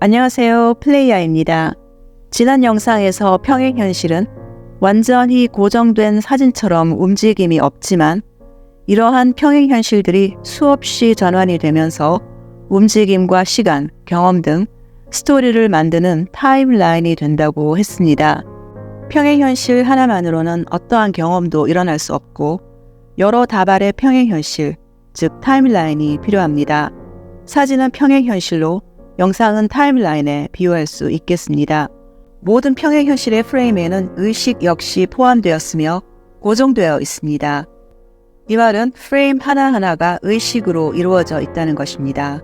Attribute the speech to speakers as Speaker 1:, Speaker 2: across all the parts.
Speaker 1: 안녕하세요. 플레이야입니다. 지난 영상에서 평행현실은 완전히 고정된 사진처럼 움직임이 없지만 이러한 평행현실들이 수없이 전환이 되면서 움직임과 시간, 경험 등 스토리를 만드는 타임라인이 된다고 했습니다. 평행현실 하나만으로는 어떠한 경험도 일어날 수 없고 여러 다발의 평행현실, 즉 타임라인이 필요합니다. 사진은 평행현실로, 영상은 타임라인에 비유할 수 있겠습니다. 모든 평행현실의 프레임에는 의식 역시 포함되었으며 고정되어 있습니다. 이 말은 프레임 하나하나가 의식으로 이루어져 있다는 것입니다.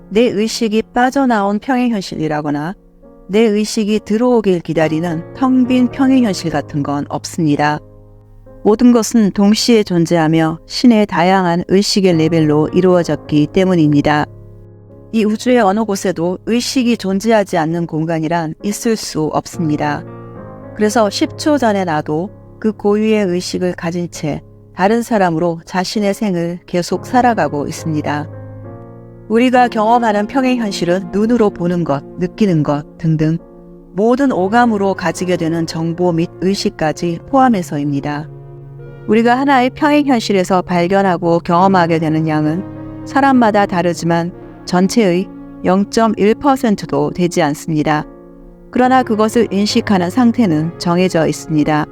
Speaker 1: 내 의식이 빠져나온 평행현실이라거나 내 의식이 들어오길 기다리는 텅 빈 평행현실 같은 건 없습니다. 모든 것은 동시에 존재하며 신의 다양한 의식의 레벨로 이루어졌기 때문입니다. 이 우주의 어느 곳에도 의식이 존재하지 않는 공간이란 있을 수 없습니다. 그래서 10초 전에 나도 그 고유의 의식을 가진 채 다른 사람으로 자신의 생을 계속 살아가고 있습니다. 우리가 경험하는 평행현실은 눈으로 보는 것, 느끼는 것 등등 모든 오감으로 가지게 되는 정보 및 의식까지 포함해서입니다. 우리가 하나의 평행현실에서 발견하고 경험하게 되는 양은 사람마다 다르지만 전체의 0.1%도 되지 않습니다. 그러나 그것을 인식하는 상태는 정해져 있습니다.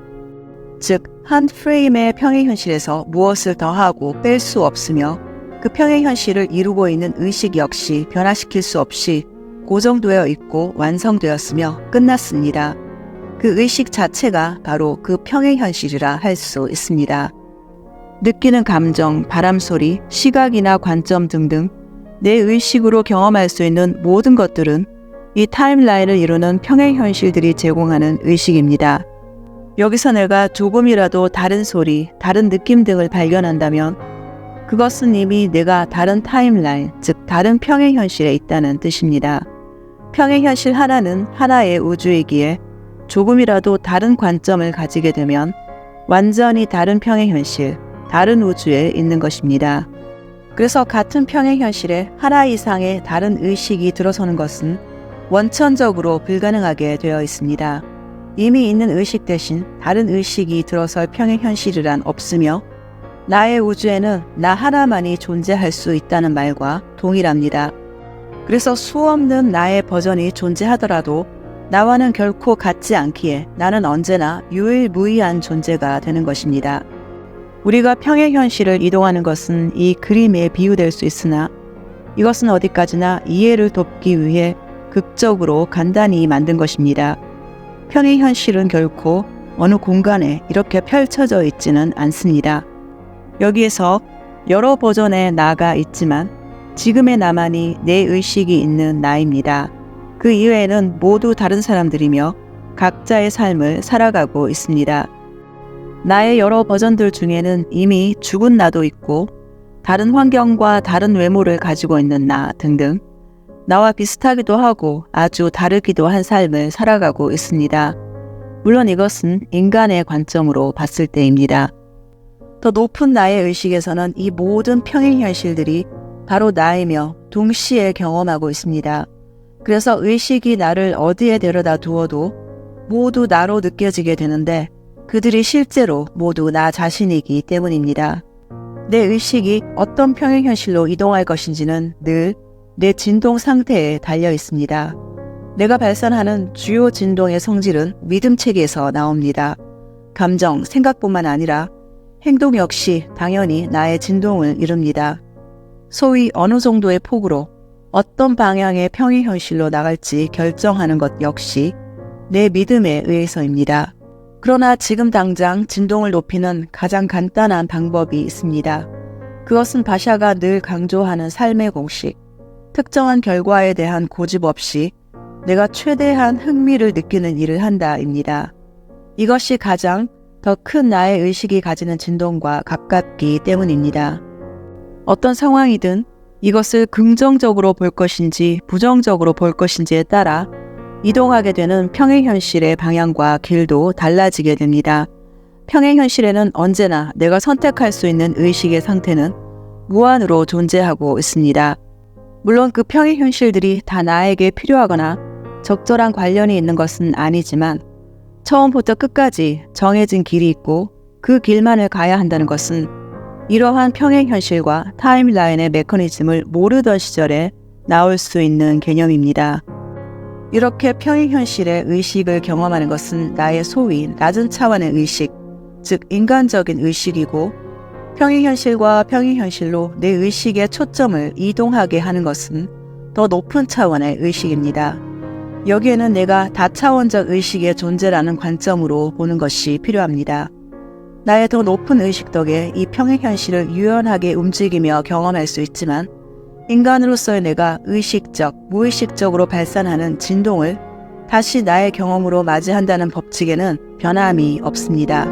Speaker 1: 즉, 한 프레임의 평행현실에서 무엇을 더하고 뺄 수 없으며 그 평행현실을 이루고 있는 의식 역시 변화시킬 수 없이 고정되어 있고 완성되었으며 끝났습니다. 그 의식 자체가 바로 그 평행현실이라 할 수 있습니다. 느끼는 감정, 바람소리, 시각이나 관점 등등 내 의식으로 경험할 수 있는 모든 것들은 이 타임라인을 이루는 평행현실들이 제공하는 의식입니다. 여기서 내가 조금이라도 다른 소리, 다른 느낌 등을 발견한다면 그것은 이미 내가 다른 타임라인, 즉 다른 평행현실에 있다는 뜻입니다. 평행현실 하나는 하나의 우주이기에 조금이라도 다른 관점을 가지게 되면 완전히 다른 평행현실, 다른 우주에 있는 것입니다. 그래서 같은 평행현실에 하나 이상의 다른 의식이 들어서는 것은 원천적으로 불가능하게 되어 있습니다. 이미 있는 의식 대신 다른 의식이 들어설 평행현실이란 없으며 나의 우주에는 나 하나만이 존재할 수 있다는 말과 동일합니다. 그래서 수없는 나의 버전이 존재하더라도 나와는 결코 같지 않기에 나는 언제나 유일무이한 존재가 되는 것입니다. 우리가 평행현실을 이동하는 것은 이 그림에 비유될 수 있으나 이것은 어디까지나 이해를 돕기 위해 극적으로 간단히 만든 것입니다. 평행현실은 결코 어느 공간에 이렇게 펼쳐져 있지는 않습니다. 여기에서 여러 버전의 나가 있지만 지금의 나만이 내 의식이 있는 나입니다. 그 이외에는 모두 다른 사람들이며 각자의 삶을 살아가고 있습니다. 나의 여러 버전들 중에는 이미 죽은 나도 있고 다른 환경과 다른 외모를 가지고 있는 나 등등 나와 비슷하기도 하고 아주 다르기도 한 삶을 살아가고 있습니다. 물론 이것은 인간의 관점으로 봤을 때입니다. 더 높은 나의 의식에서는 이 모든 평행현실들이 바로 나이며 동시에 경험하고 있습니다. 그래서 의식이 나를 어디에 데려다 두어도 모두 나로 느껴지게 되는데 그들이 실제로 모두 나 자신이기 때문입니다. 내 의식이 어떤 평행현실로 이동할 것인지는 늘 내 진동 상태에 달려 있습니다. 내가 발산하는 주요 진동의 성질은 믿음 체계에서 나옵니다. 감정, 생각뿐만 아니라 행동 역시 당연히 나의 진동을 이룹니다. 소위 어느 정도의 폭으로 어떤 방향의 평행현실로 나갈지 결정하는 것 역시 내 믿음에 의해서입니다. 그러나 지금 당장 진동을 높이는 가장 간단한 방법이 있습니다. 그것은 바샤가 늘 강조하는 삶의 공식, 특정한 결과에 대한 고집 없이 내가 최대한 흥미를 느끼는 일을 한다입니다. 이것이 가장 더 큰 나의 의식이 가지는 진동과 가깝기 때문입니다. 어떤 상황이든 이것을 긍정적으로 볼 것인지 부정적으로 볼 것인지에 따라 이동하게 되는 평행현실의 방향과 길도 달라지게 됩니다. 평행현실에는 언제나 내가 선택할 수 있는 의식의 상태는 무한으로 존재하고 있습니다. 물론 그 평행 현실들이 다 나에게 필요하거나 적절한 관련이 있는 것은 아니지만 처음부터 끝까지 정해진 길이 있고 그 길만을 가야 한다는 것은 이러한 평행 현실과 타임라인의 메커니즘을 모르던 시절에 나올 수 있는 개념입니다. 이렇게 평행 현실의 의식을 경험하는 것은 나의 소위 낮은 차원의 의식, 즉 인간적인 의식이고 평행 현실과 평행 현실로 내 의식의 초점을 이동하게 하는 것은 더 높은 차원의 의식입니다. 여기에는 내가 다차원적 의식의 존재라는 관점으로 보는 것이 필요합니다. 나의 더 높은 의식 덕에 이 평행 현실을 유연하게 움직이며 경험할 수 있지만 인간으로서의 내가 의식적, 무의식적으로 발산하는 진동을 다시 나의 경험으로 맞이한다는 법칙에는 변함이 없습니다.